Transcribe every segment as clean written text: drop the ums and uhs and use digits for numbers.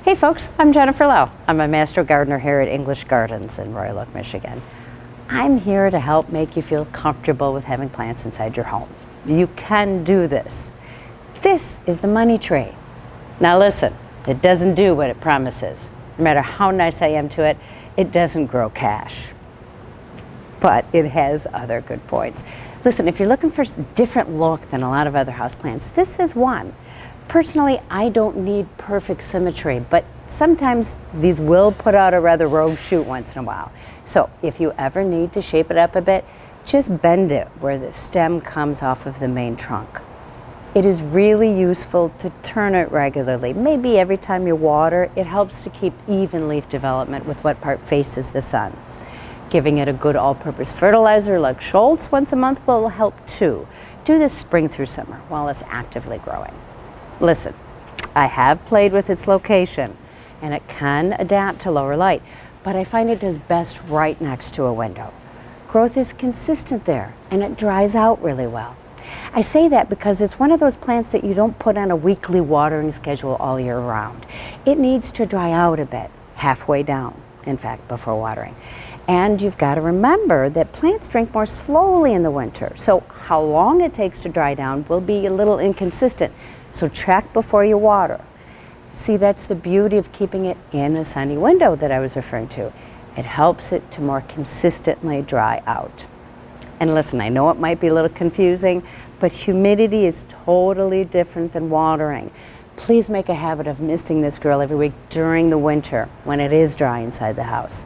Hey folks, I'm Jennifer Lowe. I'm a master gardener here at English Gardens in Royal Oak, Michigan. I'm here to help make you feel comfortable with having plants inside your home. You can do this. This is the money tree. Now listen, it doesn't do what it promises. No matter how nice I am to it, it doesn't grow cash. But it has other good points. Listen, if you're looking for a different look than a lot of other houseplants, this is one. Personally, I don't need perfect symmetry, but sometimes these will put out a rather rogue shoot once in a while. So if you ever need to shape it up a bit, just bend it where the stem comes off of the main trunk. It is really useful to turn it regularly. Maybe every time you water, it helps to keep even leaf development with what part faces the sun. Giving it a good all-purpose fertilizer like Schultz once a month will help too. Do this spring through summer while it's actively growing. Listen, I have played with its location and it can adapt to lower light, but I find it does best right next to a window. Growth is consistent there and it dries out really well. I say that because it's one of those plants that you don't put on a weekly watering schedule all year round. It needs to dry out a bit, halfway down, in fact, before watering. And you've got to remember that plants drink more slowly in the winter, so how long it takes to dry down will be a little inconsistent. So check before you water. See, that's the beauty of keeping it in a sunny window that I was referring to. It helps it to more consistently dry out. And listen, I know it might be a little confusing, but humidity is totally different than watering. Please make a habit of misting this girl every week during the winter when it is dry inside the house.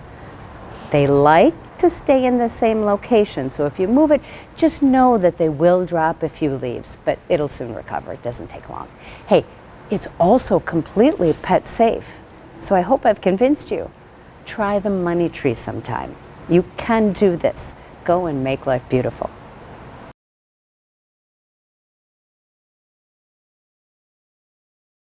They like to stay in the same location, so if you move it, just know that they will drop a few leaves, but it'll soon recover. It doesn't take long. Hey, it's also completely pet safe, so I hope I've convinced you. Try the money tree sometime. You can do this. Go and make life beautiful.